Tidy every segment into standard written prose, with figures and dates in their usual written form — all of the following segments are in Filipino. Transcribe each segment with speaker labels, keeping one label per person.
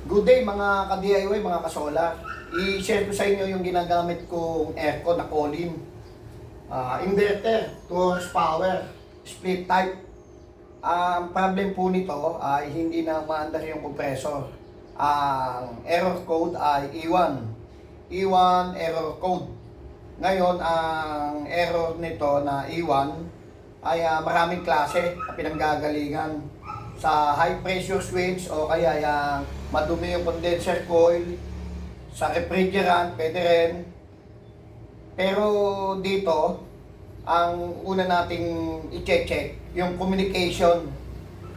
Speaker 1: Good day mga ka-DIY, mga ka-solar. I-share ko sa inyo yung ginagamit kong aircon na Colin. Inverter, 2 horsepower, split type. Ang problem po nito ay hindi na maandar yung compressor. Ang error code ay E1. E1 error code. Ngayon, ang error nito na E1 ay maraming klase na pinanggagalingan. Sa high pressure switch o kaya yung madumi yung condenser coil, sa refrigerant, pwede rin. Pero dito, ang una nating i-check yung communication.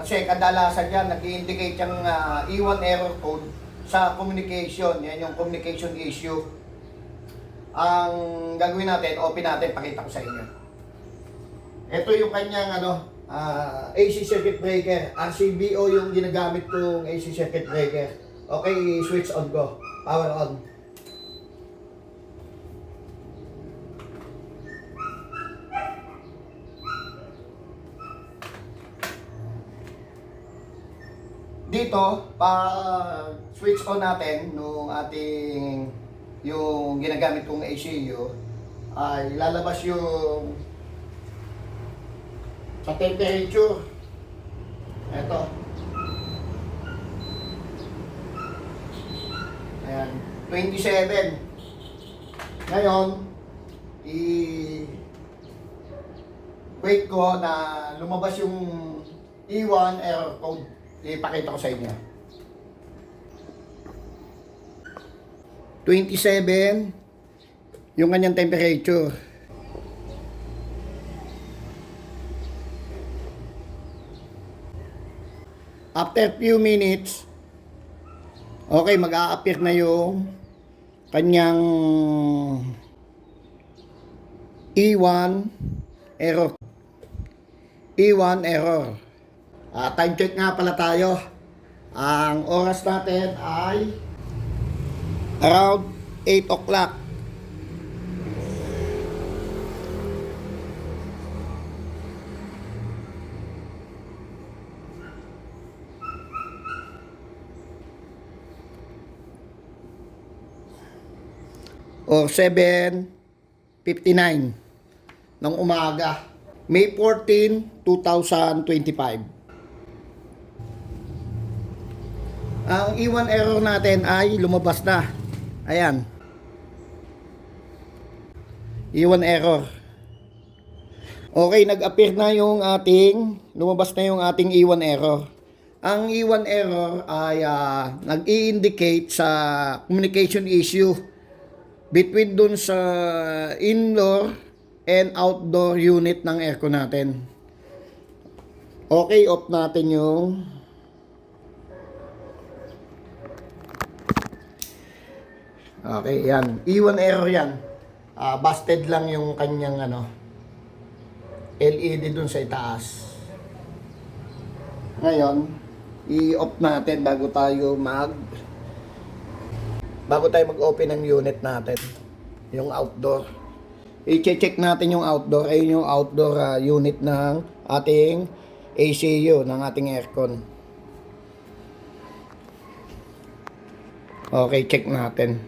Speaker 1: Kasi kadalasan yan, nag-i-indicate yung E1 error code sa communication. Yan yung communication issue. Ang gagawin natin, open natin, pakita ko sa inyo. Ito yung kanyang AC circuit breaker. RCBO yung ginagamit kong AC circuit breaker. Okay, switch on ko. Power on. Dito, pa switch on natin nung ating yung ginagamit kong ACU ay lalabas yung sa temperature. Ito. Ayan, 27. Ngayon, wait ko na lumabas yung E1 error code. Ipakita ko sa inyo. 27 yung kanyang temperature. After few minutes, okay, mag-a-appear na yung kanyang E1 error. E1 error. Time check nga pala tayo. Ang oras natin ay around 8 o'clock. Or 7:59 ng umaga. May 14, 2025. Ang E1 error natin ay lumabas na. Ayan. E1 error. Okay, nag-appear na yung lumabas na yung ating E1 error. Ang E1 error ay nag-i-indicate sa communication issue between dun sa indoor and outdoor unit ng aircon natin. Okay, off natin yung okay, yan. E1 error yan. Busted lang yung kanyang LED dun sa itaas. Ngayon, i-off natin bago tayo mag-open ng unit natin, yung outdoor. I-check natin yung outdoor. Ayun yung outdoor unit ng ating ACU, ng ating aircon. Okay, check natin.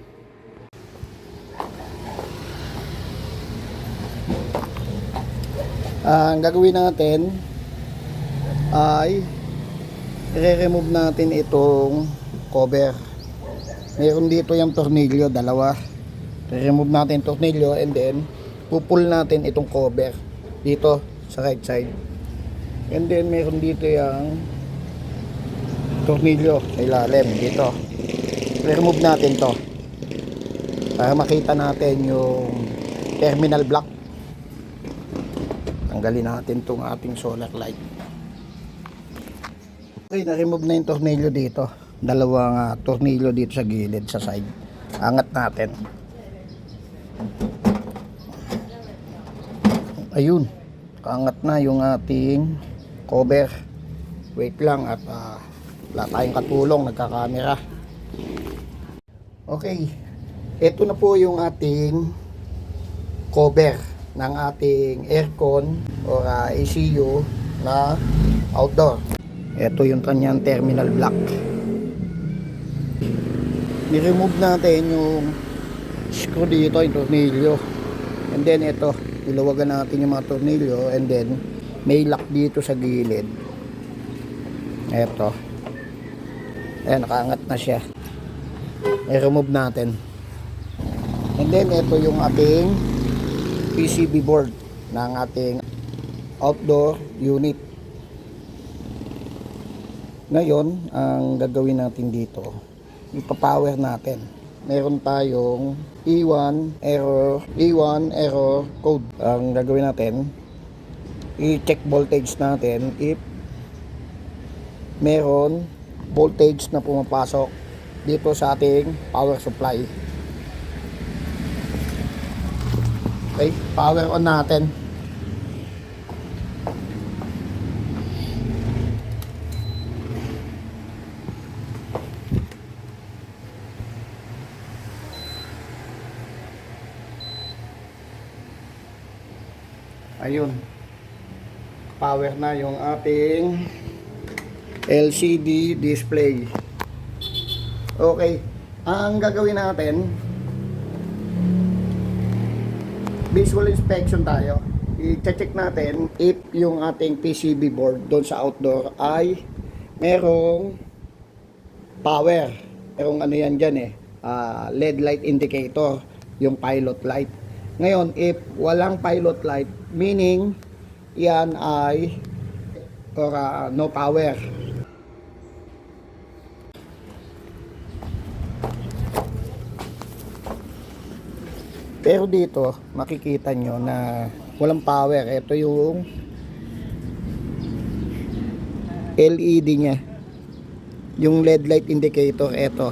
Speaker 1: Ang gagawin natin ay i-remove natin itong cover. Meron dito yung tornilyo, dalawa. I-remove natin yung tornilyo and then pupull natin itong cover dito sa right side. And then meron dito yung tornilyo sa ilalim dito. I-remove natin to para makita natin yung terminal block. Tanggalin natin itong ating solar light. Okay, na-remove na yung tornilyo dito. Dalawang tornilyo dito sa gilid, sa side. Angat natin. Ayun. Kaangat na yung ating cover. Wait lang at wala tayong katulong, nagkakamera. Okay. Ito na po yung ating cover ng ating aircon or ACU na outdoor. Ito yung kanyang terminal block. ni-remove natin yung screw dito, yung tornilyo. And then ito, ilawagan natin yung mga tornilyo, and then may lock dito sa gilid. Ito. Ayan, nakaangat na siya. I-remove natin. And then ito yung ating PCB board ng ating outdoor unit. Ngayon, ang gagawin natin dito, ipapower natin. Meron tayong E1 error code. Ang gagawin natin, i-check voltage natin if meron voltage na pumapasok dito sa ating power supply. Okay, power on natin. Ayun, power na yung ating LCD display. Okay, ang gagawin natin, visual inspection tayo. I-check natin if yung ating PCB board doon sa outdoor ay merong power. Merong ano yan dyan LED light indicator, yung pilot light. Ngayon, if walang pilot light, meaning yan ay no power. Pero dito, makikita nyo na walang power. Ito yung LED nya. Yung LED light indicator, ito.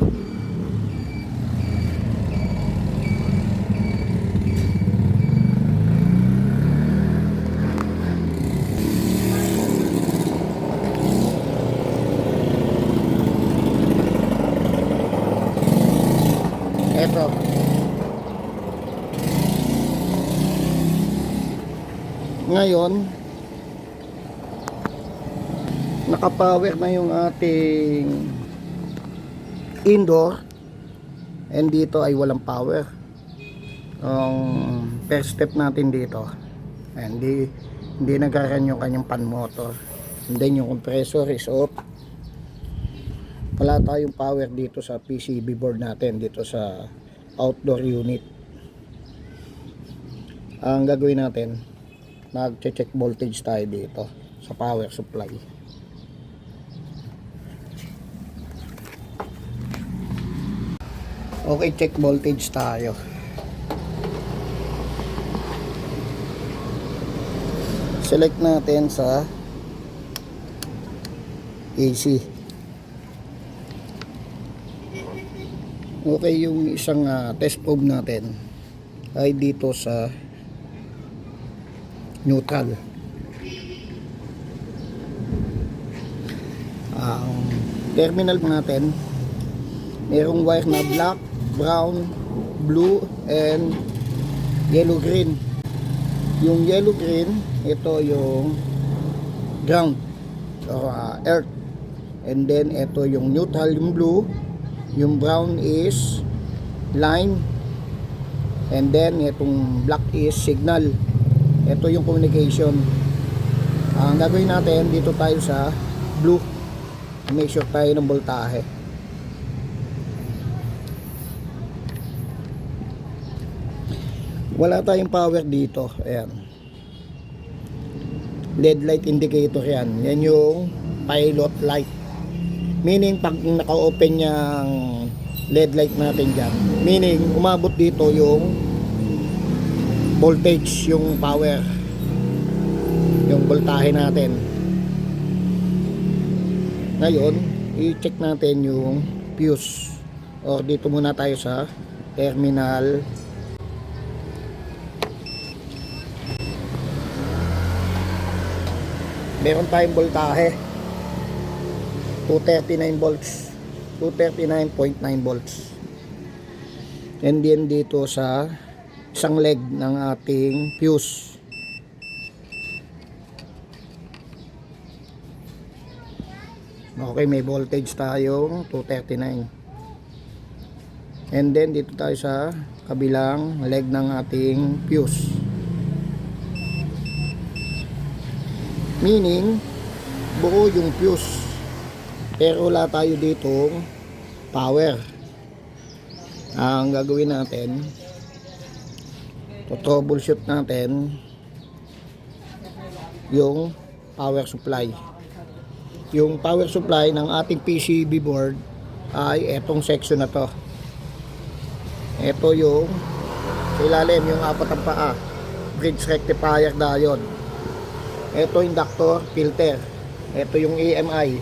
Speaker 1: Ito. Ngayon, nakapower na yung ating indoor, and dito ay walang power. First step natin dito, hindi nagkaroon yung kanyang fan motor, and then yung compressor is off. Wala tayong power dito sa PCB board natin, dito sa outdoor unit. Ang gagawin natin, mag-check voltage tayo dito sa power supply. Okay, check voltage tayo. Select natin sa AC. Okay, yung isang test probe natin ay dito sa neutral. Ang terminal natin, merong wire na black, brown, blue, and yellow green. Yung yellow green, ito yung ground or earth, and then ito yung neutral, yung blue. Yung brown is line, and then itong black is signal. Ito yung communication. Ang gagawin natin, dito tayo sa blue, make sure tayo ng voltahe. Wala tayong power dito. Ayan, LED light indicator yan. Yan yung pilot light, meaning pag naka-open yung LED light natin dyan, meaning umabot dito yung voltage, yung power, yung voltahe natin. Ngayon, i-check natin yung fuse, or dito muna tayo sa terminal. Meron tayong voltahe 239 volts, 239.9 volts. And then dito sa isang leg ng ating fuse, okay, may voltage tayong 239. And then dito tayo sa kabilang leg ng ating fuse. Meaning, buo yung fuse. Pero wala tayo ditong power. Ang gagawin natin, troubleshoot natin yung power supply. Yung power supply ng ating PCB board ay etong section na to. Ito yung sa ilalim, yung apat ang paa, bridge rectifier diode. Ito inductor filter. Ito yung EMI,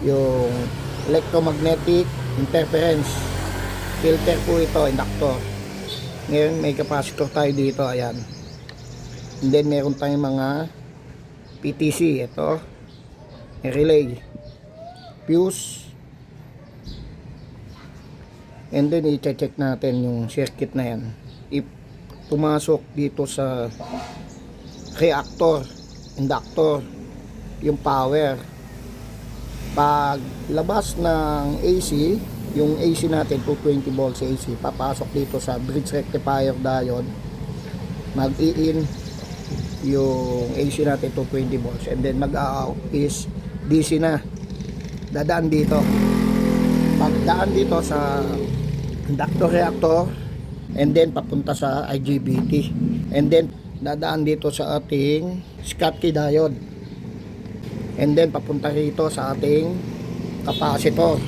Speaker 1: yung electromagnetic interference filter po ito, inductor. Ngayon may capacitor tayo dito, ayan. And then meron tayong mga PTC, ito relay, fuse, and then i-check natin yung circuit na yan. If pumasok dito sa reactor, inductor, yung power, pag labas ng AC, yung AC natin 220 volts AC, papasok dito sa bridge rectifier diode, mag-i-in yung AC natin 220 volts, and then mag-out is DC na, dadaan dito. Pagdaan dito sa inductor reactor, and then papunta sa IGBT, and then dadaan dito sa ating Schottky diode, and then papunta rito sa ating capacitor.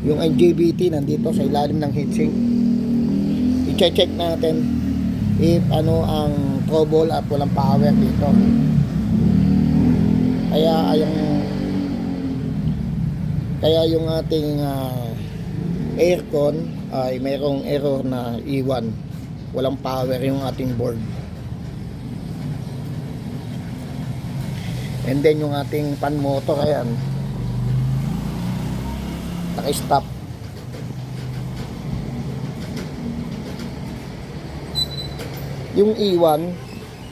Speaker 1: Yung IGBT nandito sa ilalim ng heatsink. I-check natin if ano ang trouble at walang power dito. Kaya yung ating aircon ay mayroong error na iwan. Walang power yung ating board. And then yung ating fan motor, ayan, naka-stop. Yung iwan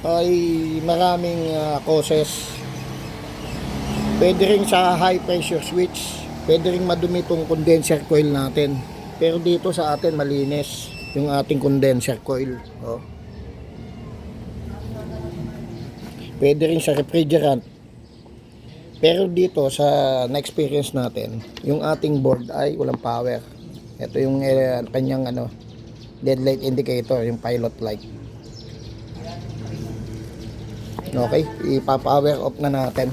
Speaker 1: ay maraming causes. Pwede rin sa high pressure switch, pwede rin madumi itong condenser coil natin. Pero dito sa atin malinis yung ating condenser coil. Oh. Pwede rin sa refrigerant. Pero dito sa na-experience natin, yung ating board ay walang power. Ito yung kanyang dead light indicator, yung pilot light. Okay, ipa-power off na natin.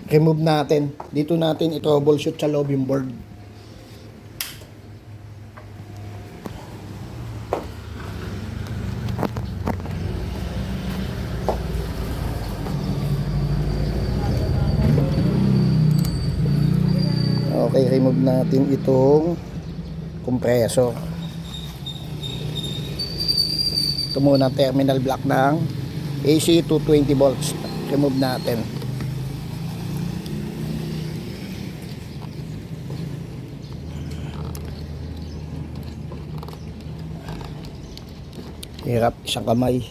Speaker 1: Remove natin. Dito natin i-troubleshoot sa loob yung board. Okay, remove natin itong compressor. Ito muna terminal block ng AC 220 volts. Remove natin. Hirap, isang kamay.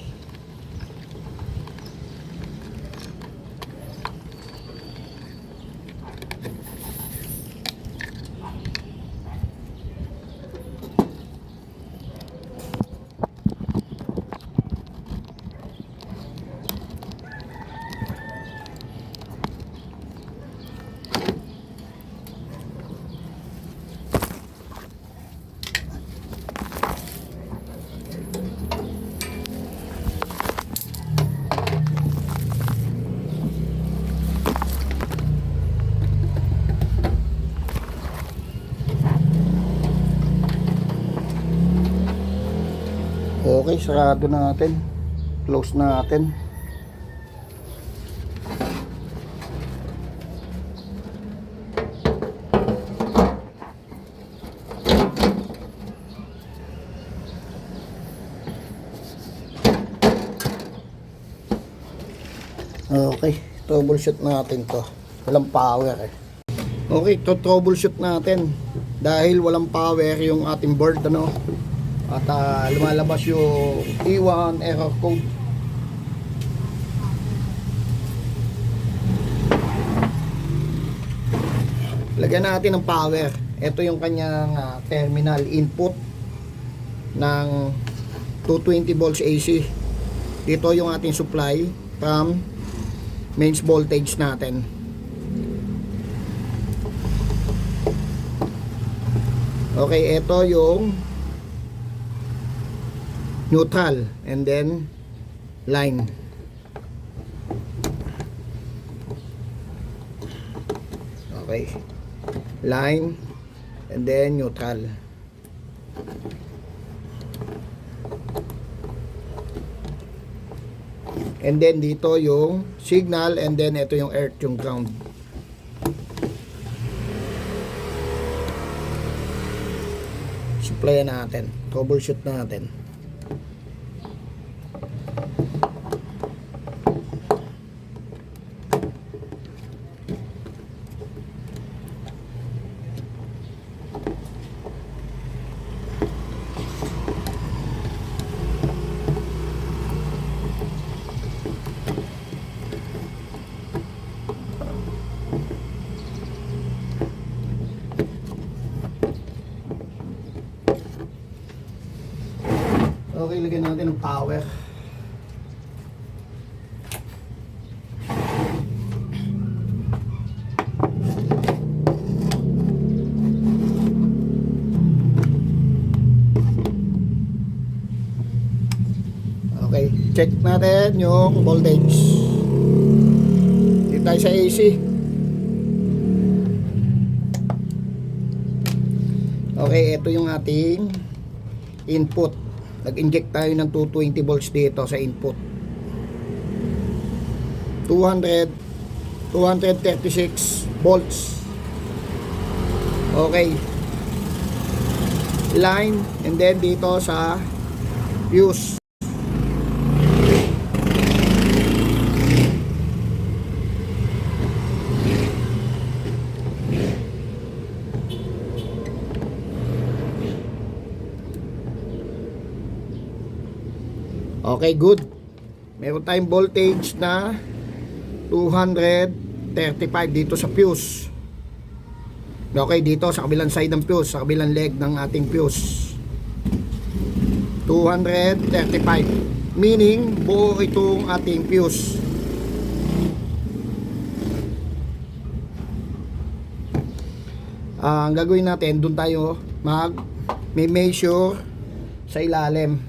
Speaker 1: Okay, sarado natin. Close natin. Okay, troubleshoot natin to. Walang power eh. Okay, to troubleshoot natin. dahil walang power yung ating board, ano, at lumalabas yung E1 error code. Lagyan natin ng power. Ito yung kanyang terminal input ng 220 volts AC. Dito yung ating supply from mains voltage natin. Okay, ito yung neutral and then line. Okay, line and then neutral. And then dito yung signal, and then ito yung earth, yung ground. Supply natin, troubleshoot natin. Okay, lagyan natin ng power. Okay, check natin yung voltage. Dito tayo sa AC. Okay, ito yung ating input. Nag-inject tayo ng 220 volts dito sa input. 236 volts. Okay. Line, and then dito sa fuse. Okay, good. Meron tayong voltage na 235 dito sa fuse. Okay, dito sa kabilang side ng fuse, sa kabilang leg ng ating fuse. 235. Meaning, buo itong ating fuse. Ang gagawin natin, dun tayo may measure sa ilalim.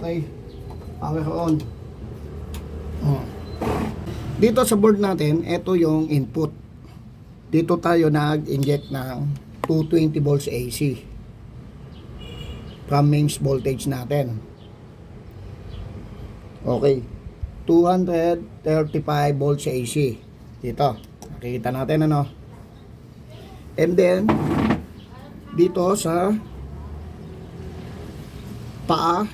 Speaker 1: Okay, power on. Dito sa board natin, ito yung input. Dito tayo nag-inject ng 220 volts AC from mains voltage natin. Okay, 235 volts AC dito. Nakikita natin, ano. And then dito sa paa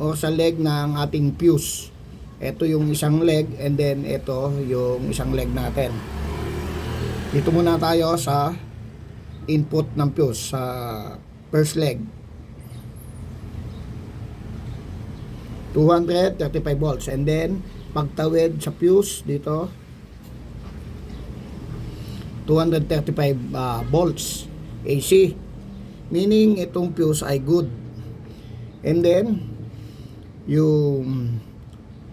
Speaker 1: o sa leg ng ating fuse, ito yung isang leg, and then ito yung isang leg natin. Dito muna tayo sa input ng fuse, sa first leg. 235 volts, and then pagtawid sa fuse dito 235 volts AC, meaning itong fuse ay good. And then yung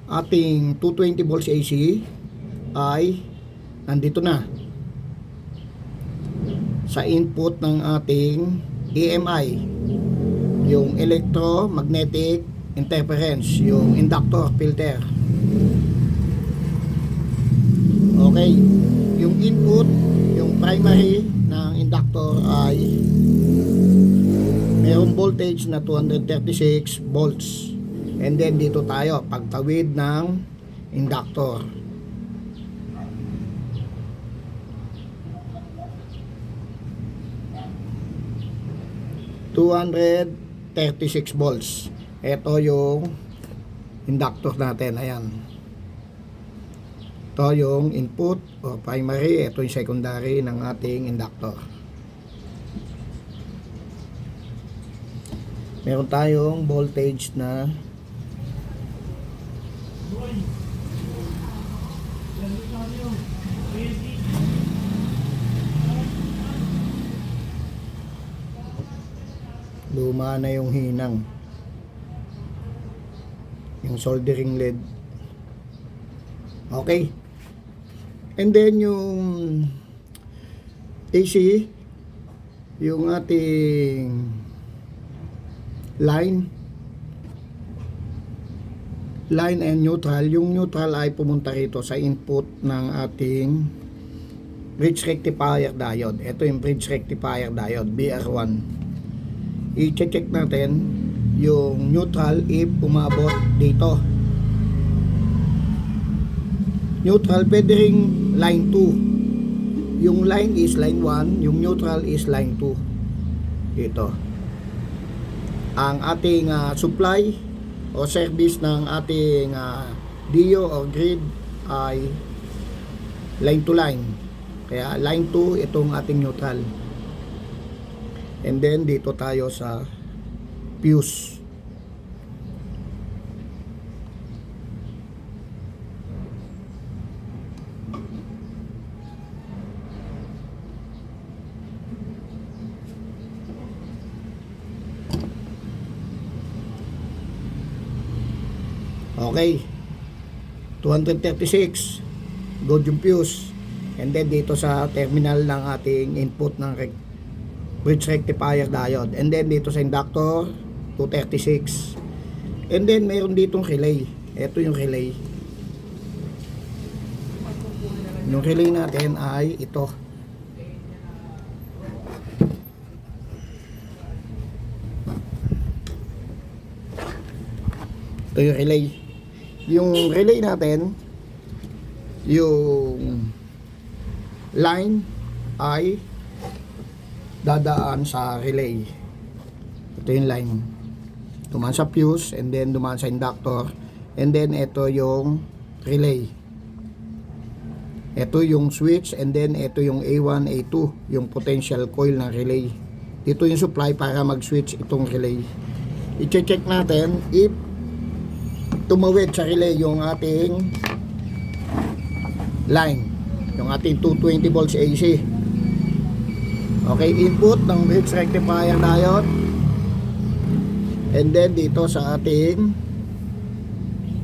Speaker 1: ating 220 volts AC ay nandito na sa input ng ating EMI, yung electromagnetic interference, yung inductor filter. Okay, yung input, yung primary ng inductor ay mayroong voltage na 236 volts. And then dito tayo pagtawid ng inductor. 236 volts. Ito yung inductor natin. Ayan. Ito yung input o primary. Ito yung secondary ng ating inductor. Meron tayong voltage na luma na yung hinang, yung soldering lead. Okay, and then yung AC, yung ating line and neutral. Yung neutral ay pumunta rito sa input ng ating bridge rectifier diode. Ito yung bridge rectifier diode BR1. I-check natin yung neutral if umabot dito. Neutral pwede ring line 2. Yung line is line 1, yung neutral is line 2. Dito. Ang ating supply o service ng ating DIO or grid ay line to line. Kaya line 2 itong ating neutral. And then dito tayo sa fuse. Okay. 236. Good yung fuse. And then dito sa terminal ng ating input ng bridge rectifier diode. And then dito sa inductor 236. And then mayroon ditong relay. Ito yung relay. Yung relay natin ay ito. Ito yung relay. Yung relay natin, yung line ay dadaan sa relay. Ito yung line. Dumaan sa fuse and then dumaan sa inductor. And then ito yung relay. Ito yung switch and then ito yung A1, A2, yung potential coil ng relay. Dito yung supply para mag-switch itong relay. I-check natin if tumawid sa relay yung ating line, yung ating 220 volts AC. Okay, input ng bridge rectifier diode. And then dito sa ating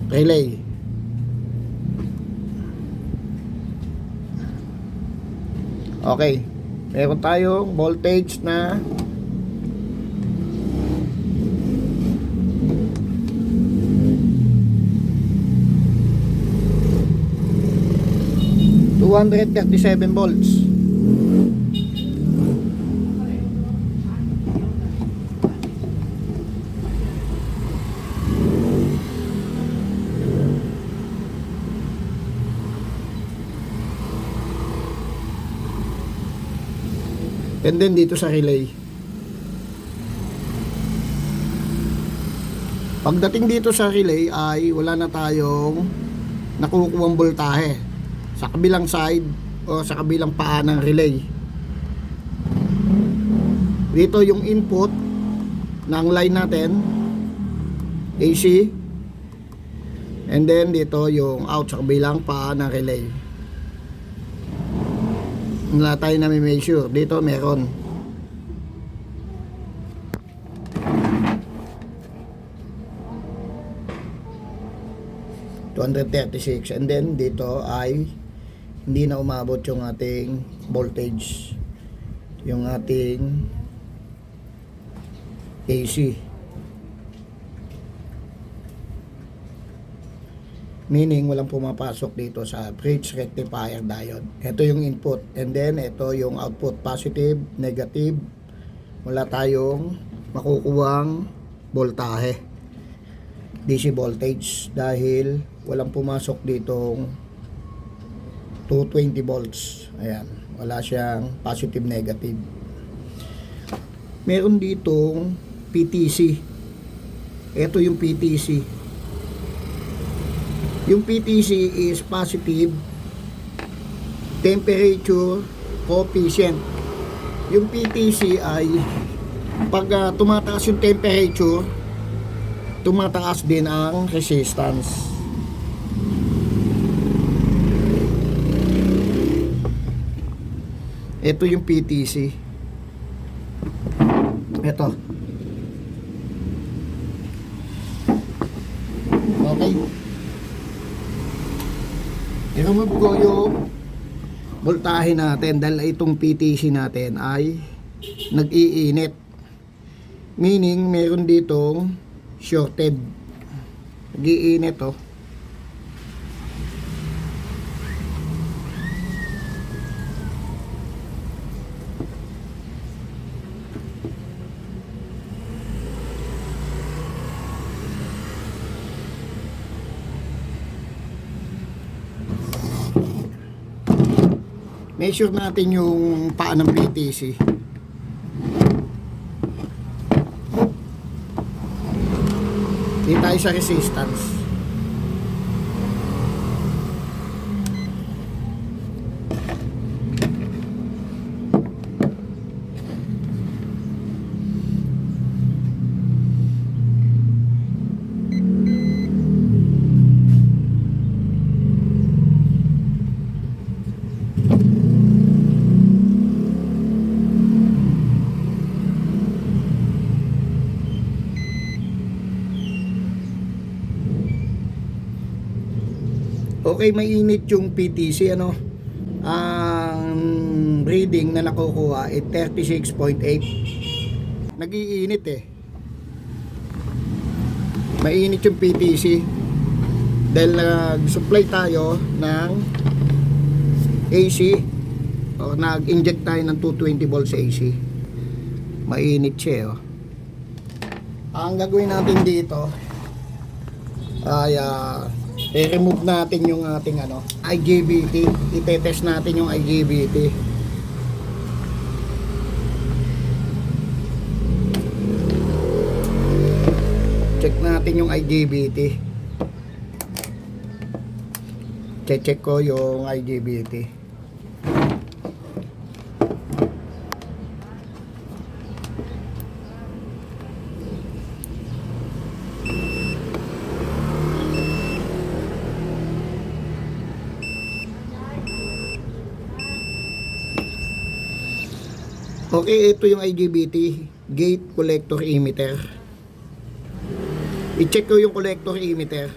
Speaker 1: relay. Okay, meron tayong voltage na 237 volts. And then dito sa relay. Pagdating dito sa relay ay wala na tayong nakukuhang voltahe sa kabilang side o sa kabilang paa ng relay. Dito yung input ng line natin AC, and then dito yung out sa kabilang paa ng relay. Wala tayo na may measure. Dito meron. $236. And then dito ay hindi na umabot yung ating voltage, yung ating AC. Meaning walang pumapasok dito sa bridge rectifier diode. Ito yung input and then ito yung output, positive, negative. Wala tayong makukuhang voltahe, DC voltage, dahil walang pumasok ditong 220 volts. Ayan, wala siyang positive, negative. meron ditong PTC. Ito yung PTC. Yung PTC is positive temperature coefficient. Yung PTC ay pag tumataas yung temperature, tumataas din ang resistance. Ito yung PTC. Ito. Okay. I-remove ko yung voltahe natin dahil itong PTC natin ay nag-iinit. Meaning, meron ditong shorted. Nag-iinit, oh. Measure natin yung paa ng PTC. Dito tayo sa resistance. Okay, mainit yung PTC, ano? Ang reading na nakukuha ay 36.8. Nag-iinit eh. Mainit yung PTC dahil nag-supply tayo ng AC o nag-inject tayo ng 220 volts AC. Mainit siya, oh. Ang gagawin natin dito ay i-remove natin yung ating IGBT. I-test natin yung IGBT. Check natin yung IGBT. Check ko yung IGBT. Okay, ito yung IGBT, gate collector emitter. I-check ko yung collector emitter.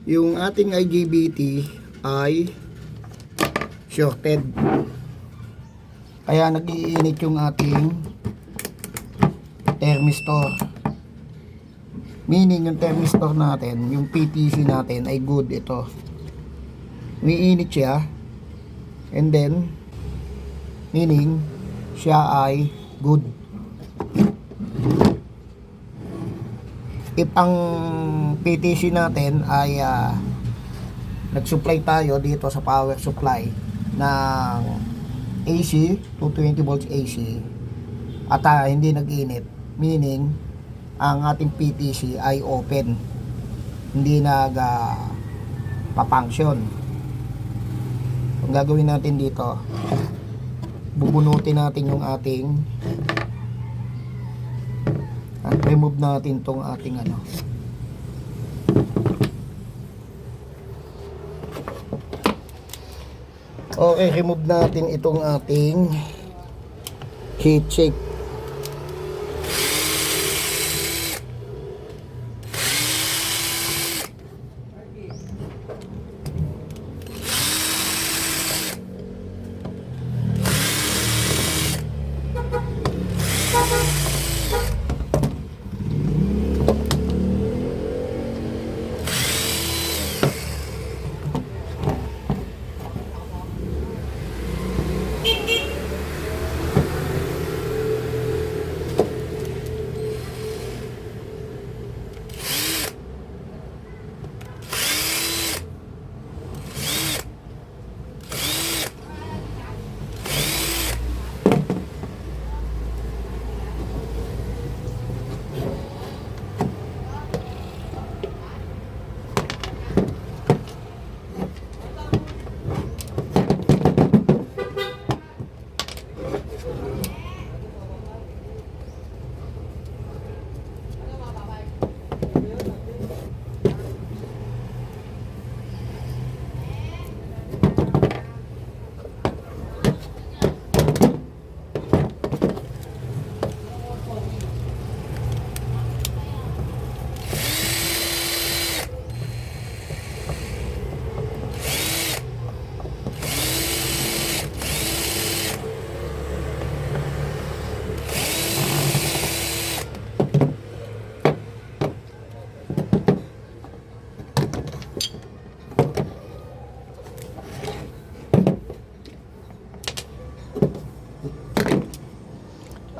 Speaker 1: Yung ating IGBT ay shorted, kaya nag-iinit yung ating thermistor. Meaning yung thermistor natin, yung PTC natin ay good. Ito umiinit siya, and then meaning siya ay good. If ang PTC natin ay nag-supply tayo dito sa power supply ng AC, 220 volts AC, at hindi nag-init, meaning ang ating PTC ay open, hindi nag-papunction. Ang gagawin natin dito, bubunutin natin yung ating remove natin tong ating okay, remove natin itong ating heat sink.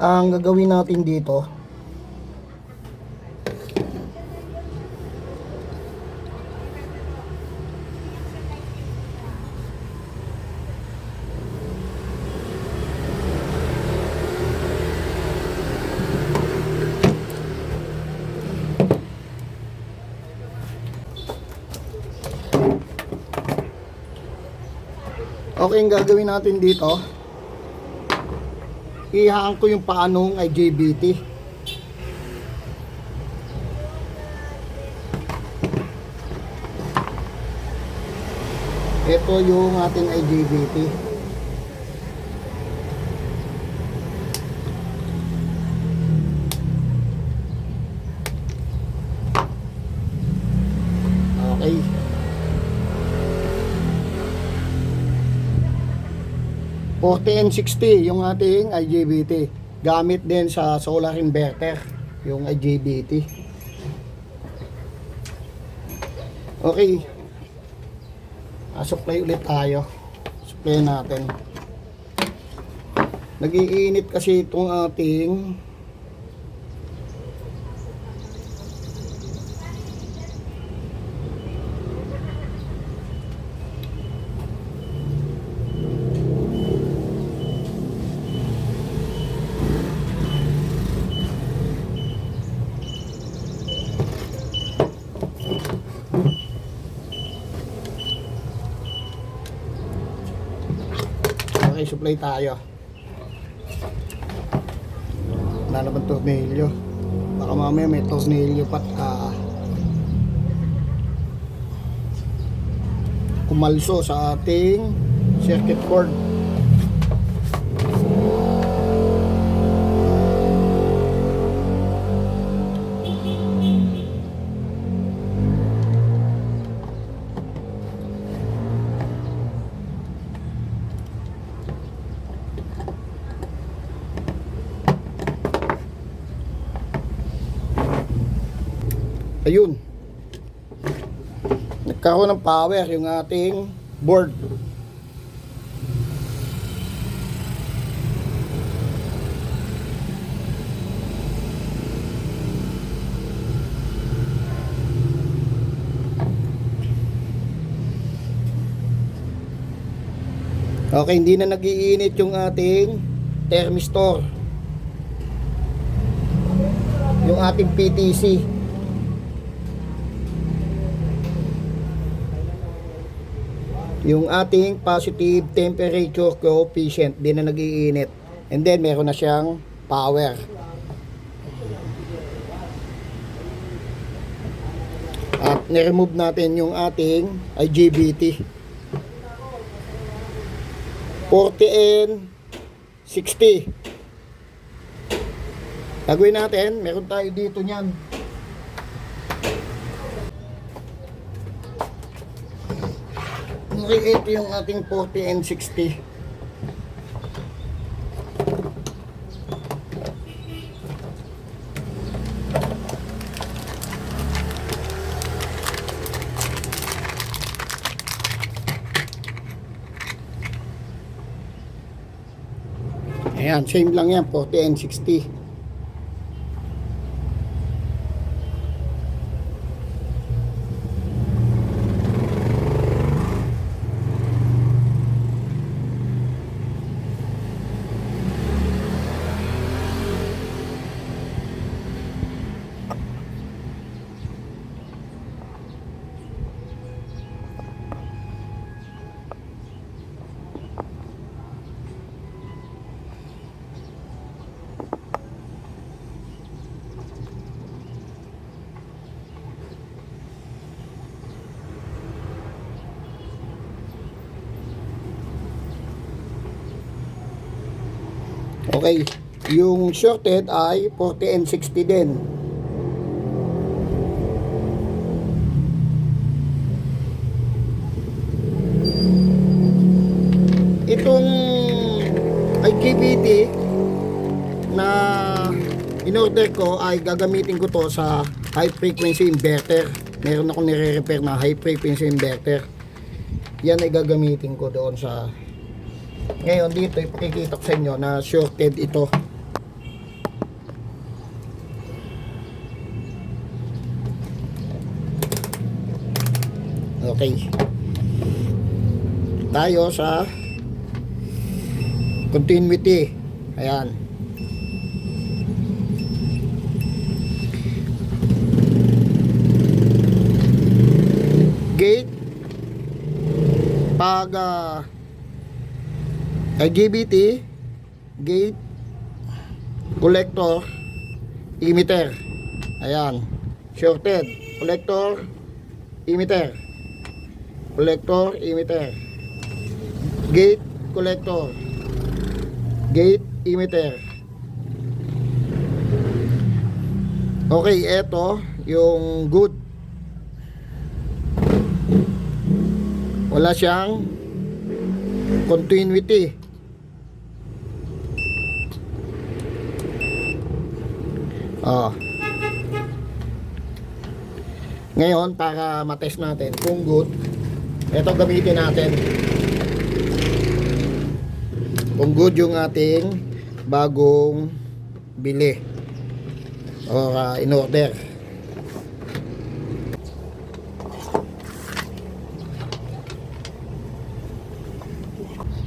Speaker 1: Ang gagawin natin dito, okay, ang gagawin natin dito, ihahang ko yung paanong IGBT. Ito yung ating IGBT. Okay. (40N60) yung ating IGBT. Gamit din sa solar inverter yung IGBT. Okay. Supply ulit tayo. Supply natin. Nag-iinit kasi itong ating okay, supply tayo. Wala naman tornilyo. Baka mamaya may tornilyo pat kumalso sa ating circuit board. Ayun, nagkaroon ng power yung ating board. Okay, hindi na nag-iinit yung ating thermistor, yung ating PTC. Yung ating positive temperature coefficient, di na nag-iinit. And then meron na siyang power. At ni-remove natin yung ating IGBT 40N60. Gagawin natin, meron tayo dito niyan. Okay, ito yung ating 40N60. Ayan, same lang yan, 40N60. Okay, yung shorted ay 40N60 din. Itong IGBT na in-order ko ay gagamitin ko to sa high frequency inverter. Meron akong nire-repair na high frequency inverter. Yan ay gagamitin ko doon sa... Ngayon dito ipakikita ko sa inyo na shorted ito. Okay. Tayo sa continuity. Ayan. Gate pag IGBT, gate, collector, emitter. Ayan. Shorted, collector, emitter. Collector, emitter. Gate, collector. Gate, emitter. Okay, eto yung good. Wala siyang continuity. Ngayon, para matest natin kung good, ito gamitin natin. Kung good yung ating bagong bili o in order.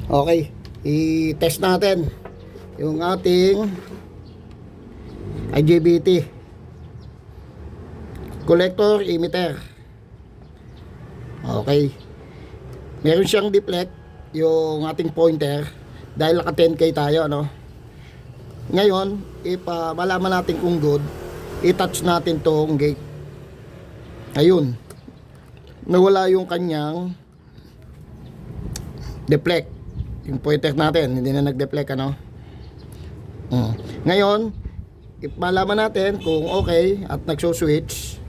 Speaker 1: Okay, i-test natin yung ating IGBT, collector, emitter. Okay, meron siyang deflect yung ating pointer dahil naka 10K tayo, no? Ngayon, malaman natin kung good, i-touch natin tong gate. Ayun, nawala yung kanyang deflect. Yung pointer natin hindi na nag-deflect, ano? Ngayon, malaman natin kung okay at nagso-switch,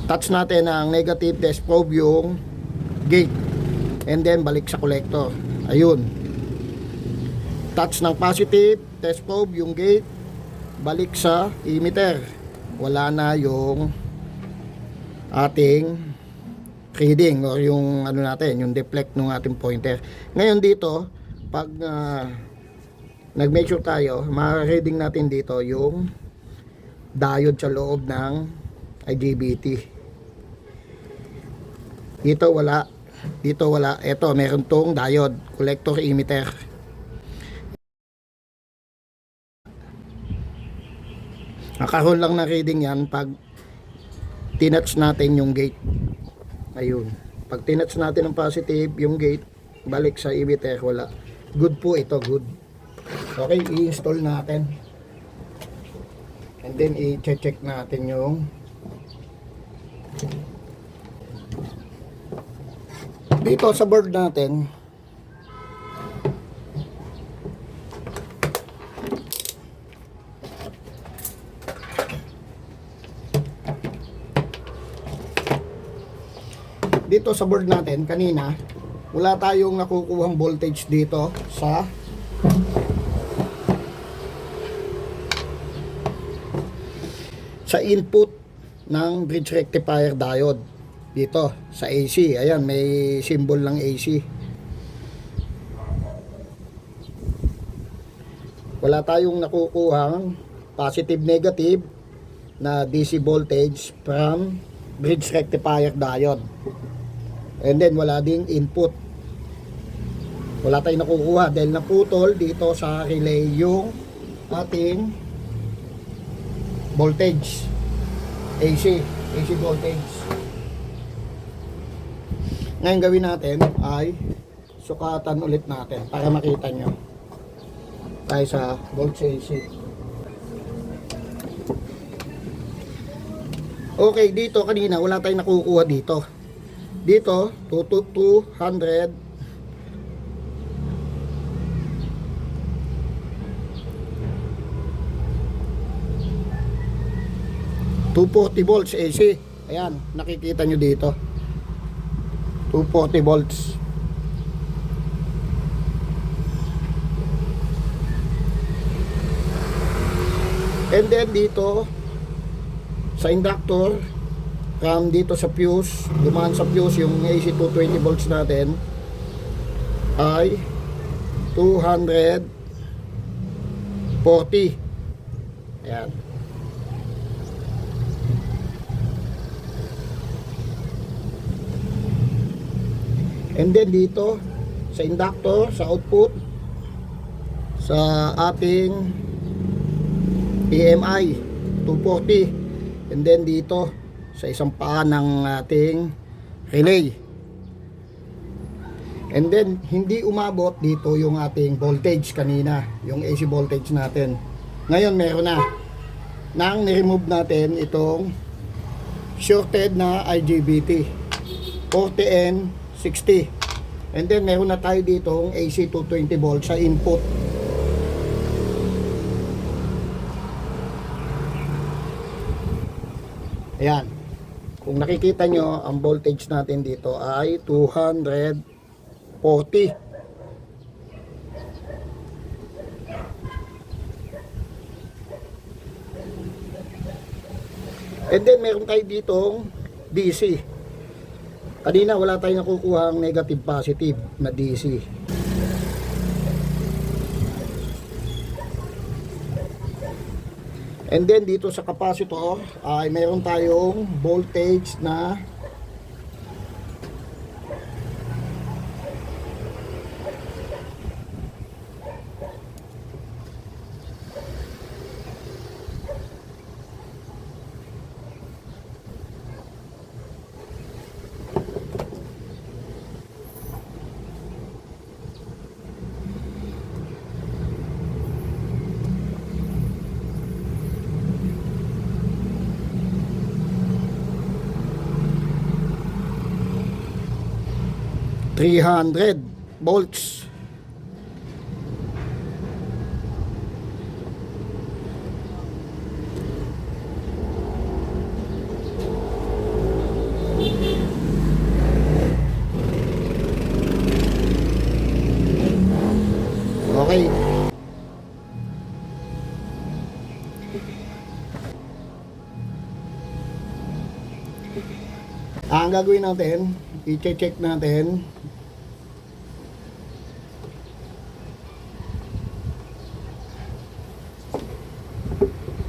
Speaker 1: touch natin ang negative, test probe yung gate, and then balik sa collector. Ayun, touch ng positive, test probe yung gate, balik sa emitter. Wala na yung ating reading or yung ano natin, yung deflect ng ating pointer. Ngayon dito, pag nag-make sure tayo, ma-reading natin dito yung diode sa loob ng IGBT. Dito wala. Dito wala. Ito, meron tong diode, collector, emitter. Nakaroon lang na reading yan pag tinouch natin yung gate. Ayun. Pag tinouch natin ang positive, yung gate, balik sa emitter, wala. Good po ito, good. Okay, i-install natin. And then i-check natin yung dito sa board natin. Dito sa board natin kanina, wala tayong nakukuhang voltage dito sa input ng bridge rectifier diode dito sa AC. Ayan, may symbol ng AC. Wala tayong nakukuhang positive negative na DC voltage from bridge rectifier diode. And then wala ding input. Wala tayong nakukuha dahil naputol dito sa relay yung ating voltage, AC voltage. Ngayon gawin natin ay sukatan ulit natin para makita nyo tayo sa voltage AC. Okay, dito kanina wala tayong nakukuha dito. Dito 200 240 volts AC. Ayan, nakikita nyo dito 240 volts. And then dito sa inductor, from dito sa fuse, dumaan sa fuse yung AC 220 volts natin ay 240. Ayan. And then dito sa inductor, sa output, sa ating EMI 240. And then dito sa isang paa ng ating relay. And then hindi umabot dito yung ating voltage kanina, yung AC voltage natin. Ngayon meron na. Nang ni-remove natin itong shorted na IGBT 40N60. And then meron na tayo ditong AC 220 volts sa input. Ayan. Kung nakikita nyo, ang voltage natin dito ay 240. And then meron tayo ditong DC. Kanina wala tayong nakukuha ang negative positive na DC. And then dito sa capacitor ay meron tayong voltage na 300 volts. Okay. Ang gagawin natin, i-check natin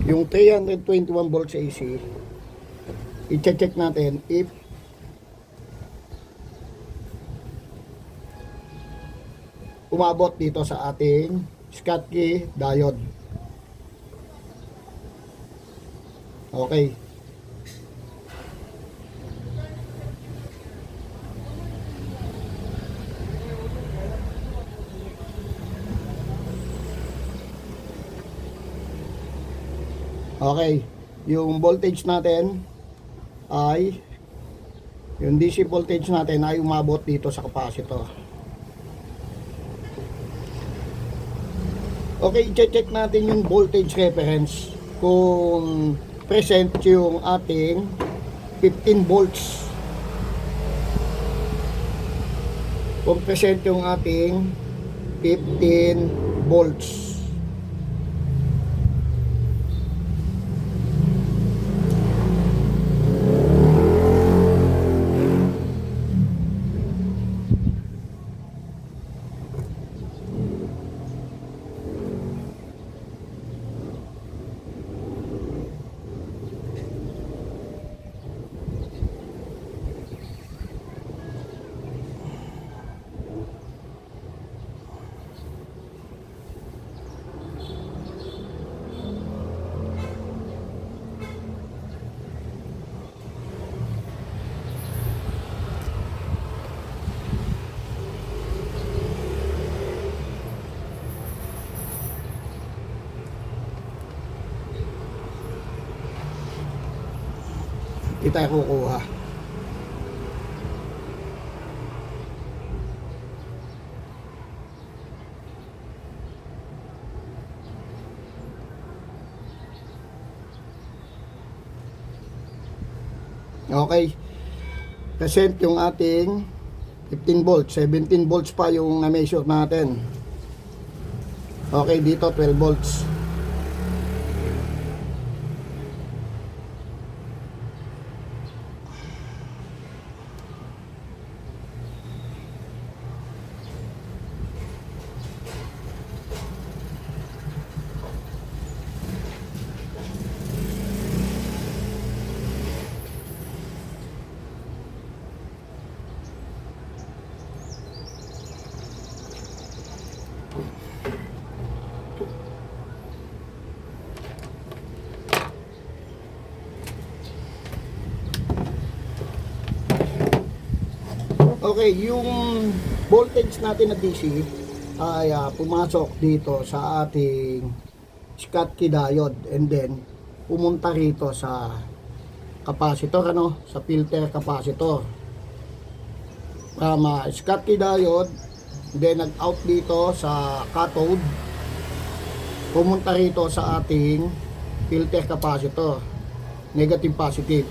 Speaker 1: yung 321 volts AC. I-check natin if umabot dito sa ating Schottky diode. Okay. Okay, yung voltage natin ay yung DC voltage natin ay umabot dito sa capacitor. Okay, i-check natin yung voltage reference kung present yung ating 15 volts. Kung present yung ating 15 volts. Di tayo kukuha. Okay. Present yung ating 15 volts. 17 volts pa yung na-measure natin. Okay, dito 12 volts. Okay, yung voltage natin na DC ay pumasok dito sa ating Schottky diode and then pumunta rito sa capacitor, sa filter capacitor. From Schottky diode, then nag-out dito sa cathode, pumunta rito sa ating filter capacitor, negative positive.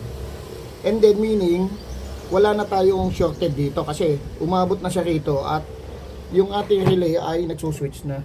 Speaker 1: And then meaning wala na tayong shorted dito kasi umabot na siya rito at yung ating relay ay nagsuswitch na.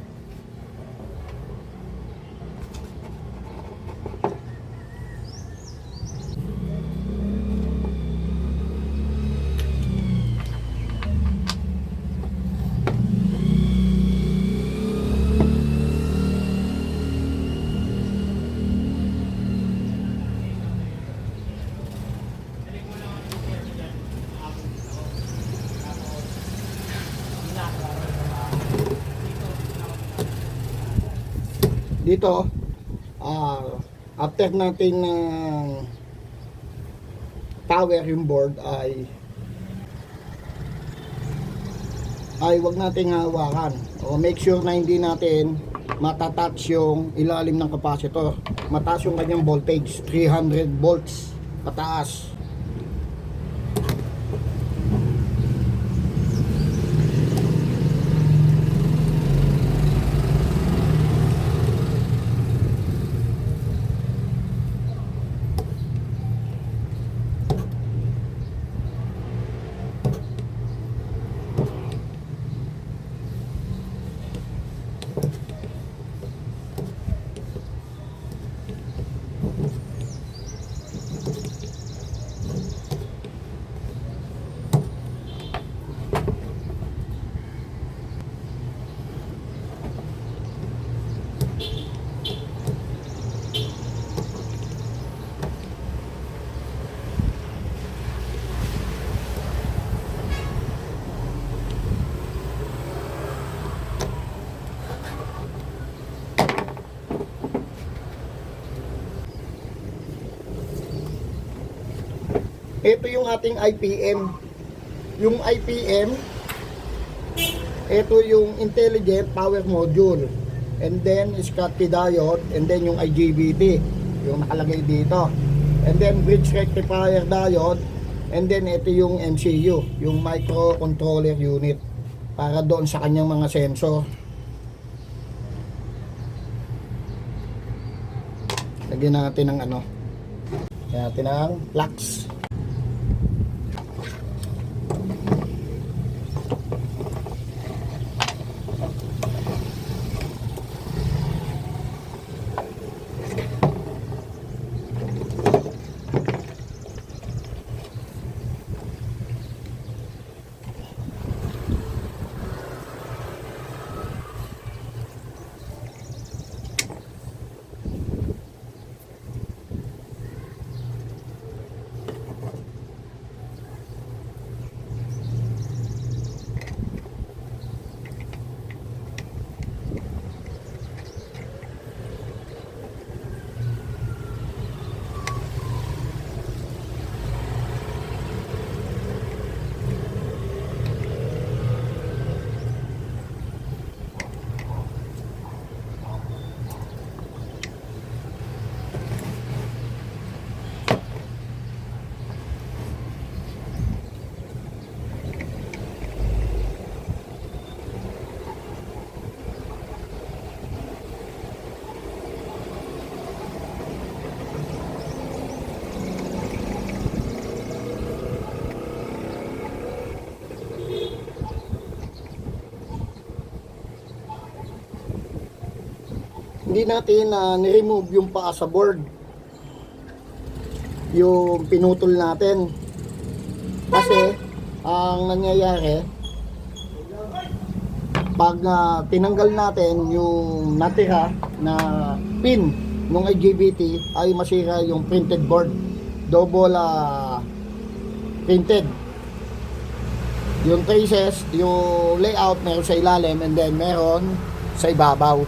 Speaker 1: Dito after natin power yung board ay wag nating hawakan o make sure na hindi natin matatouch yung ilalim ng capacitor. Mataas yung kanyang voltage, 300 volts pataas. Ito yung ating IPM. Yung IPM, ito yung Intelligent Power Module. And then Schottky diode, and then yung IGBT, yung nakalagay dito. And then Bridge Rectifier diode, and then ito yung MCU, yung Microcontroller Unit, para doon sa kanyang mga sensor. Lagyan natin ng lagyan natin ng flux. Hindi natin ni-remove yung paa sa board, yung pinutol natin, kasi ang nangyayari pag tinanggal natin yung natira na pin ng IGBT ay masira yung printed board, double printed yung traces, yung layout meron sa ilalim and then meron sa ibabaw.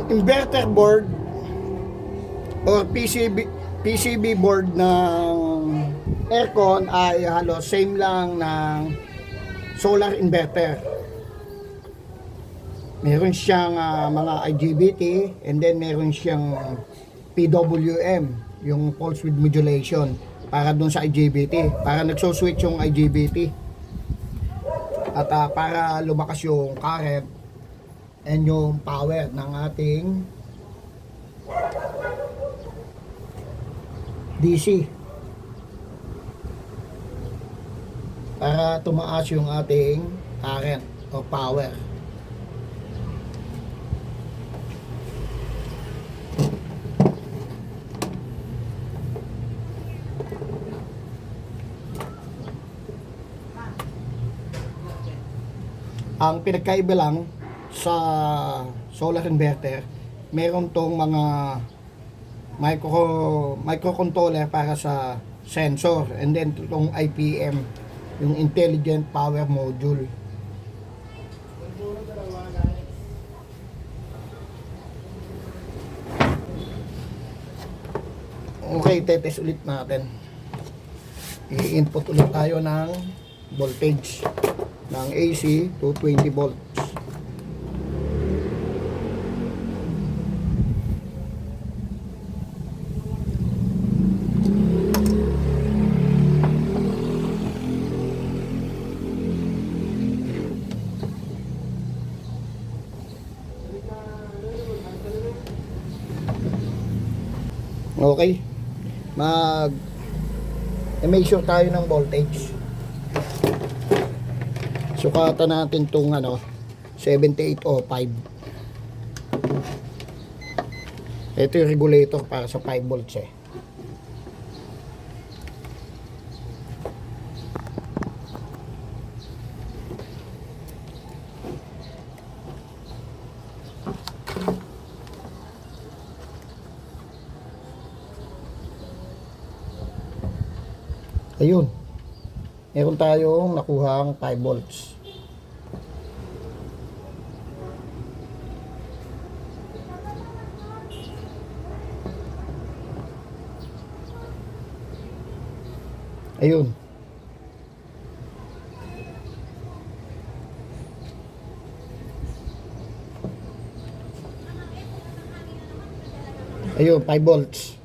Speaker 1: inverter board or PCB board ng aircon ay halos same lang ng solar inverter. Meron siyang mga IGBT, and then meron siyang PWM, yung pulse width modulation para dun sa IGBT, para nagso-switch yung IGBT at para lumakas yung current and yung power ng ating DC, para tumaas yung ating current o power. Ang pinagkaiba lang sa solar inverter, meron tong mga microcontroller para sa sensor, and then itong IPM, yung Intelligent Power Module. Okay, tetest ulit natin. I-input ulit tayo ng voltage ng AC to 20 volts. Okay, i-measure tayo ng voltage. Sukatan natin itong 7805. Ito yung regulator para sa 5 volts eh. Ayun, meron tayong nakuhang 5 volts. Ayun. Ayun, 5 volts.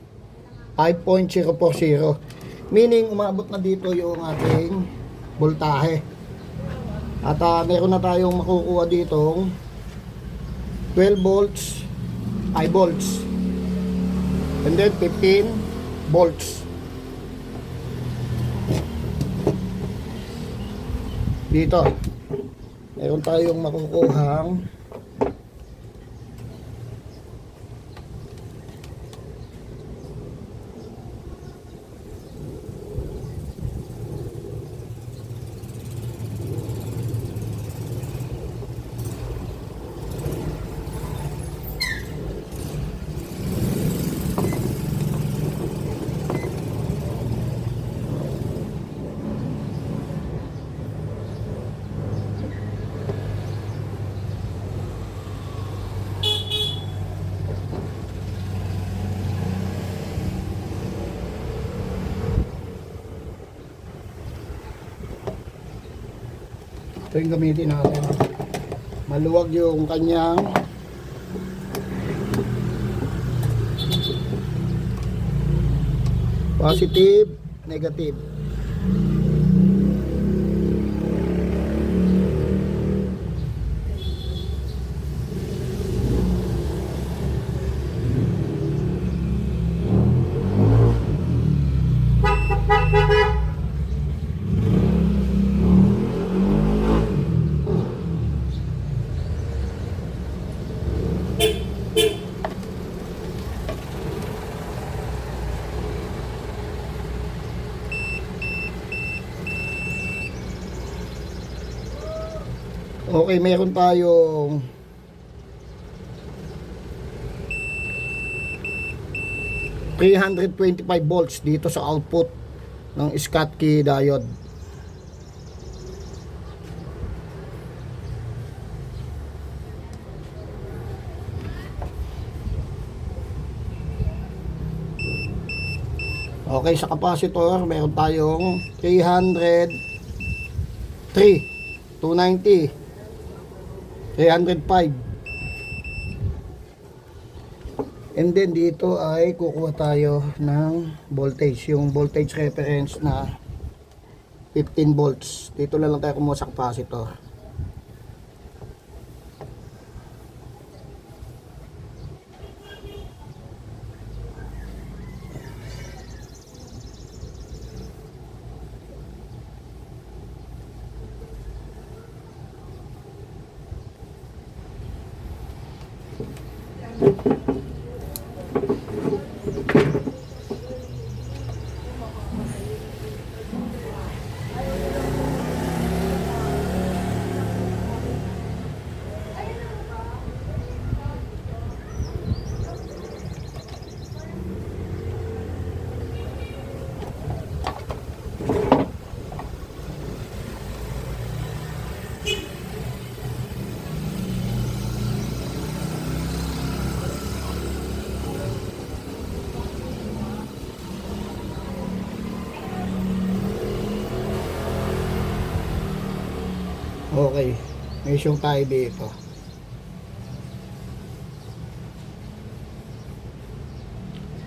Speaker 1: 5.040. Meaning, umabot na dito yung ating voltahe. At meron na tayong makukuha ditong 12 volts, 5 volts. And then 15 volts. Dito, meron tayong makukuhang ito yung gamitin natin. Maluwag yung kanyang positive, negative. Okay, meron tayong 325 volts dito sa output ng Schottky diode. Okay, sa capacitor, meron tayong 303, 290, 305. And then dito ay kukuha tayo ng voltage, yung voltage reference na 15 volts. Dito na lang tayo kumuha sa capacitor. Okay, may show tayo dito.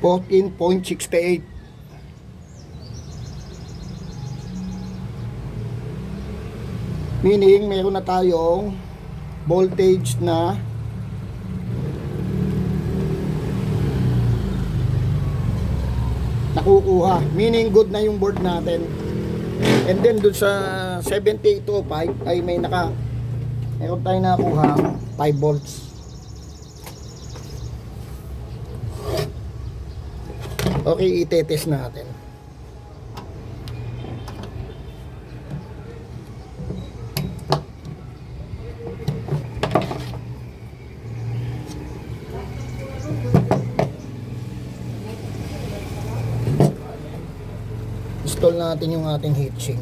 Speaker 1: $14.68. Meaning, meron na tayong voltage na nakukuha. Meaning, good na yung board natin. And then dun sa 7805 ay meron tayo nakuha 5 volts. Okay, itetest natin. Install natin yung ating heatsink.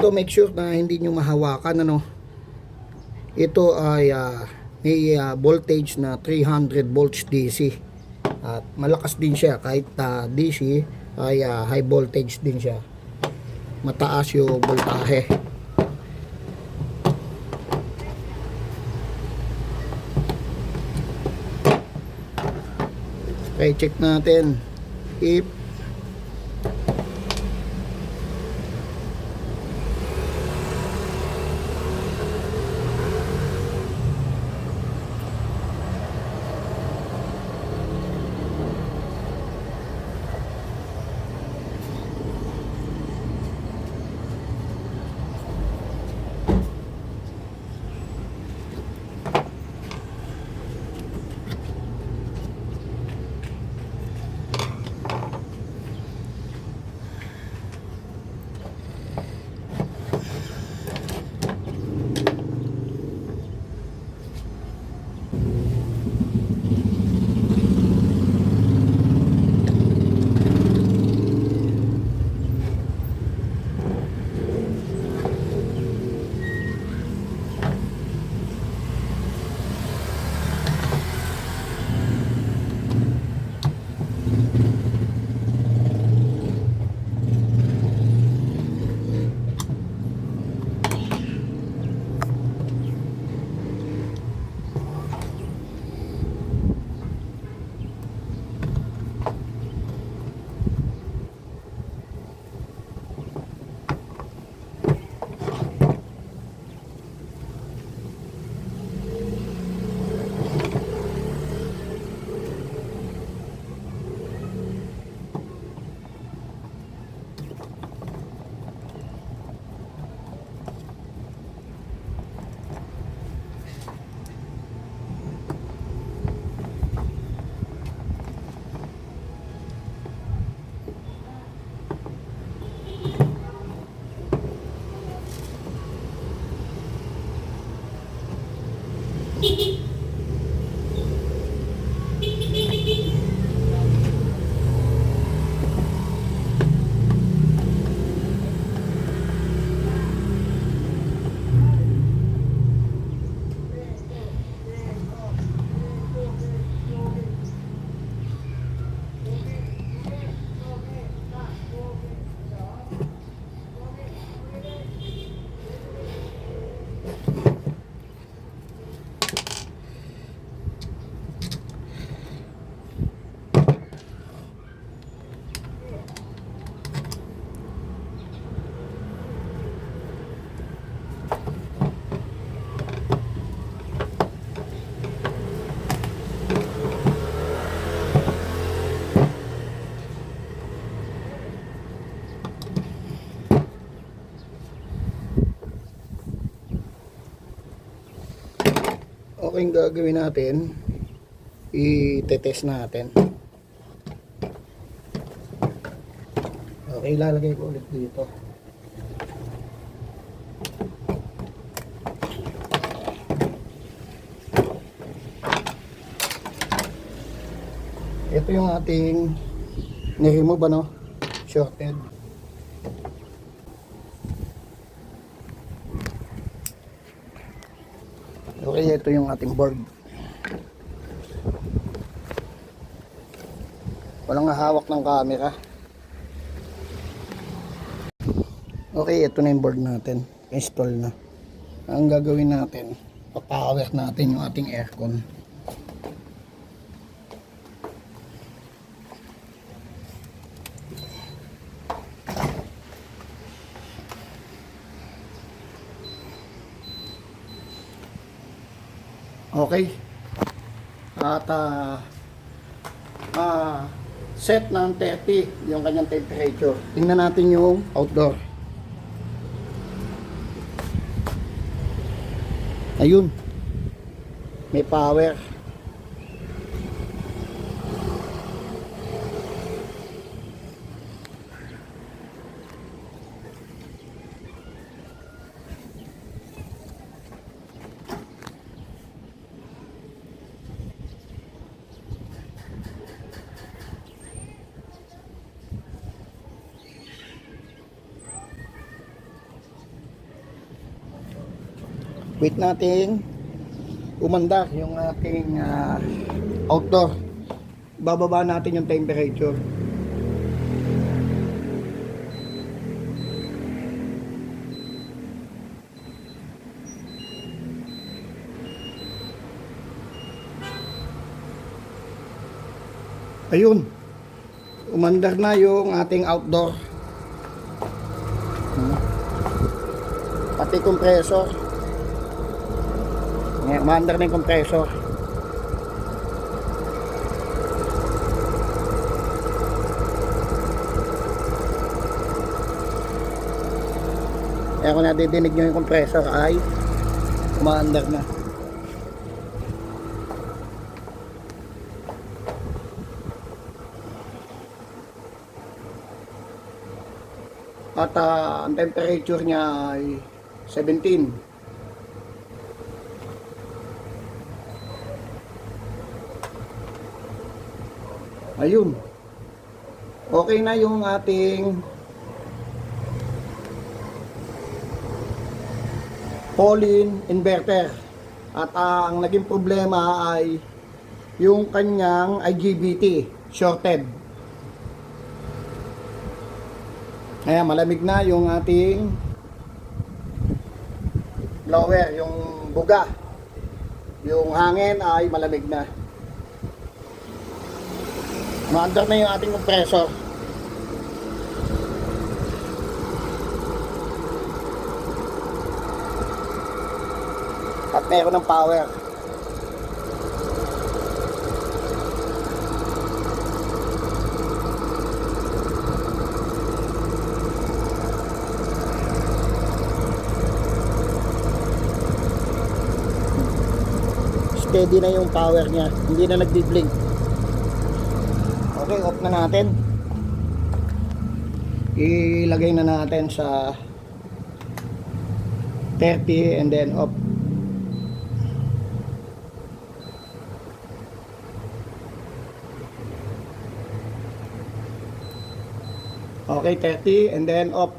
Speaker 1: Pero make sure na hindi nyo mahawakan, ano. Ito ay may voltage na 300 volts DC. At malakas din siya kahit DC ay high voltage din siya. Mataas yung voltahe. Okay, check natin if okay, yung gagawin natin, i-test natin. Okay, lalagay ko ulit dito. Ito yung ating ni-remove, ano, shorted. Okay, ito yung ating board. Walang hawak ng camera. Okay, ito na yung board natin. Install na. Ang gagawin natin, papower natin yung ating aircon. Okay. At set ng 30 yung kanyang temperature. Tingnan natin yung outdoor. Ayun. May power. Wait natin umandar yung ating outdoor. Bababa natin yung temperature. Ayun, umandar na yung ating outdoor. Pati compressor. Umandar na yung compressor. Kaya kung nadidinig nyo yung compressor ay umandar na. At ang temperature niya ay 17. Ayun. Okay na yung ating Pauling inverter. At ang naging problema ay yung kanyang IGBT shorted. Ayan, malamig na yung ating blower, yung buga. Yung hangin ay malamig na. Maandar na yung ating compressor. At meron ng power. Steady na yung power niya, hindi na nagbi-blink. Okay, off na natin. Ilagay na natin sa 30 and then off. Okay, 30 and then off.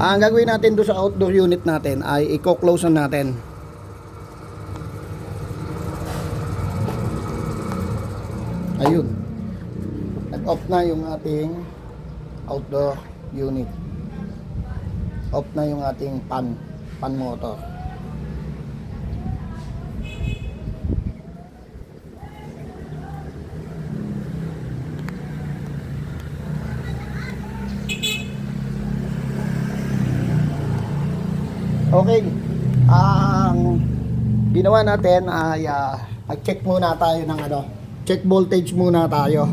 Speaker 1: Ang gagawin natin doon sa outdoor unit natin ay i-close na natin. Ayun. Nag-off na yung ating outdoor unit. Off na yung ating pan motor. Okay, ang ginawa natin ay mag-check muna tayo ng check voltage muna tayo.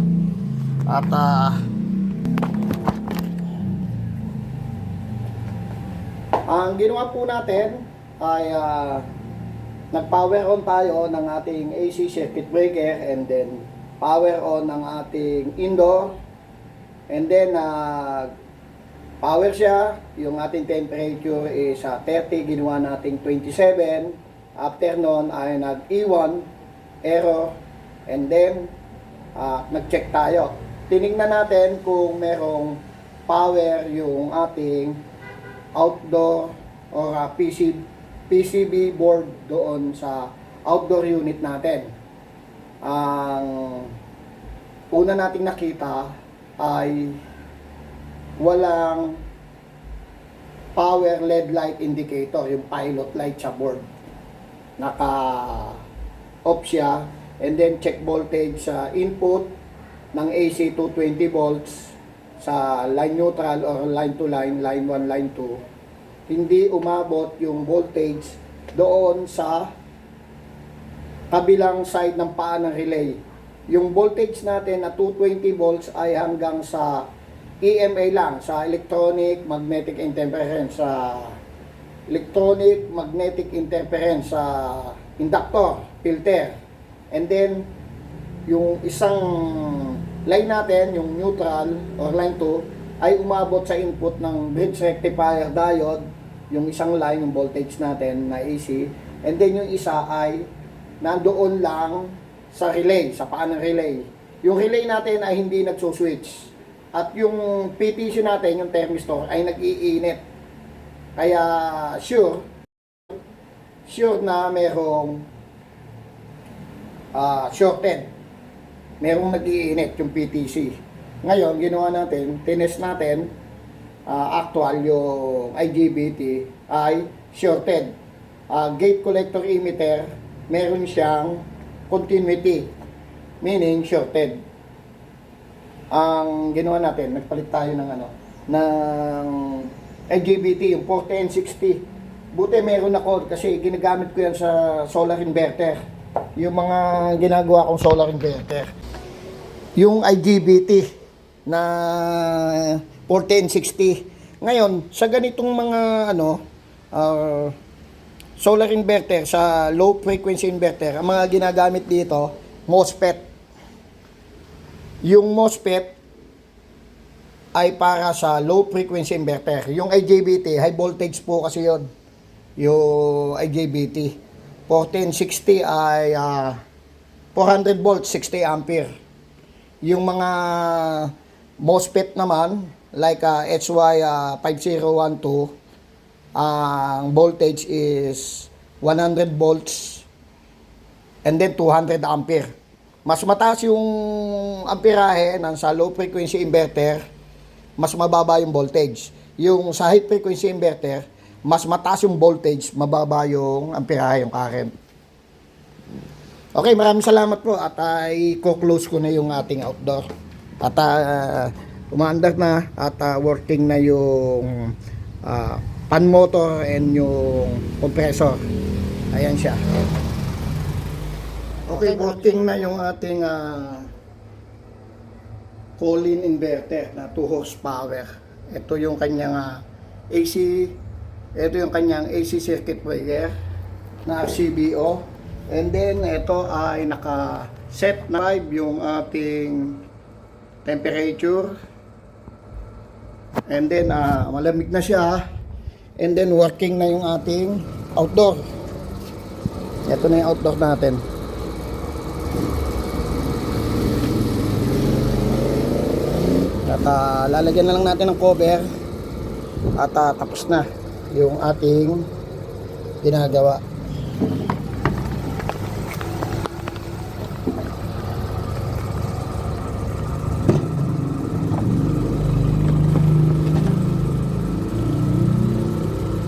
Speaker 1: At ang ginawa po natin ay nag-power on tayo ng ating AC circuit breaker, and then power on ng ating indoor, and then power siya, yung ating temperature is 30, ginawa nating 27. After nun ay nag-E1 error, and then nag-check tayo. Tinignan natin kung merong power yung ating outdoor or PCB board doon sa outdoor unit natin. Ang una nating nakita ay walang power LED light indicator, yung pilot light sa board. Naka-off siya, and then check voltage sa input ng AC 220 volts sa line neutral or line to line, line 1, line 2. Hindi umabot yung voltage doon sa kabilang side ng paa ng relay. Yung voltage natin na 220 volts ay hanggang sa EMA lang, sa electronic magnetic interference, sa electronic magnetic interference, sa inductor, filter. And then yung isang line natin, yung neutral or line 2, ay umabot sa input ng bridge rectifier diode, yung isang line, yung voltage natin na AC, and then yung isa ay nandoon lang sa relay, sa paan ng relay. Yung relay natin ay hindi nagsuswitch. At yung PTC natin, yung thermistor, ay nag-iinit. Kaya sure na merong shorted. Merong nag-iinit yung PTC. Ngayon, ginawa natin, tinest natin, actual yung IGBT ay shorted. Gate collector emitter, meron siyang continuity, meaning shorted. Ang ginawa natin, nagpalit tayo ng ng IGBT, yung 40N60. Buti meron ako kasi ginagamit ko yan sa solar inverter. Yung mga ginagawa kong solar inverter. Yung IGBT na 40N60. Ngayon, sa ganitong mga solar inverter, sa low frequency inverter, ang mga ginagamit dito, MOSFET. Yung MOSFET ay para sa low frequency inverter. Yung IGBT, high voltage po kasi yon. Yung IGBT. 1460 ay 400 volts, 60 ampere. Yung mga MOSFET naman, like HY 5012, ang voltage is 100 volts and then 200 ampere. Mas mataas yung amperahe ng sa low frequency inverter, mas mababa yung voltage. Yung sa high frequency inverter, mas mataas yung voltage, mababa yung amperahe, yung current. Okay, maraming salamat po at i-close ko na yung ating outdoor. At umaandar na at working na yung fan motor and yung compressor. Ayan siya. Okay, working na yung ating call-in inverter na 2 horsepower. Ito yung kanyang AC, ito yung kanyang AC circuit breaker na RCBO. And then ito ay naka-set na 5 yung ating temperature. And then malamig na siya. And then working na yung ating outdoor. Ito na yung outdoor natin. At lalagyan na lang natin ng cover at tapos na yung ating ginagawa.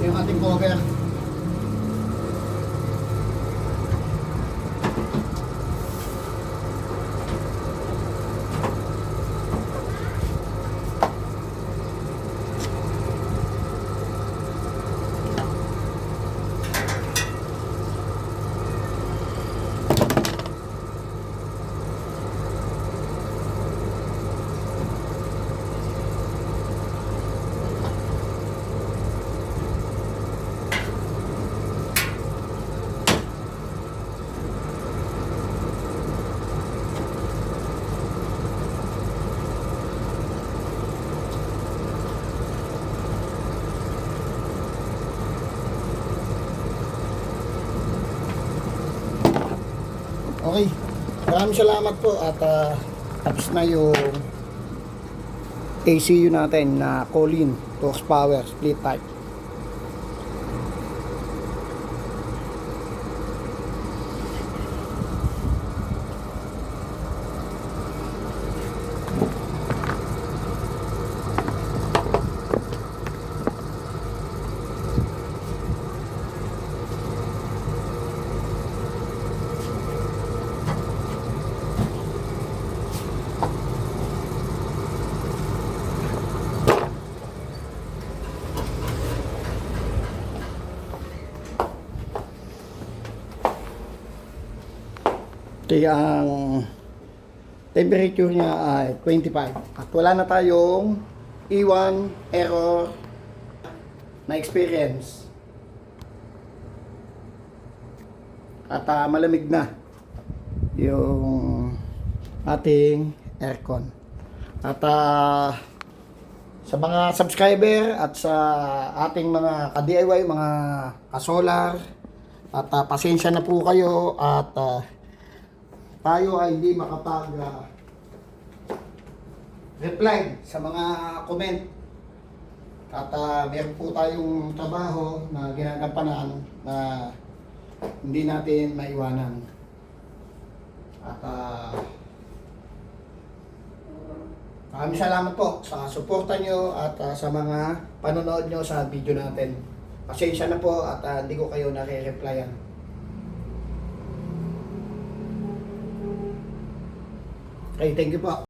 Speaker 1: Yung ating cover. Okay, maraming salamat po at tapos na yung ACU natin na call-in 2 horsepower split type. Kaya ang temperature niya ay 25. At wala na tayong iwan error na experience. At malamig na yung ating aircon. At Sa mga subscriber at sa ating mga ka-DIY, mga ka-solar, at pasensya na po kayo at tayo ay hindi makapag reply sa mga comment. At meron po tayong trabaho na ginagampanan na hindi natin maiwanan. At maraming salamat po sa suporta nyo at sa mga panonood nyo sa video natin. Pasensya na po at hindi ko kayo nare-replyan. Okay, thank you po.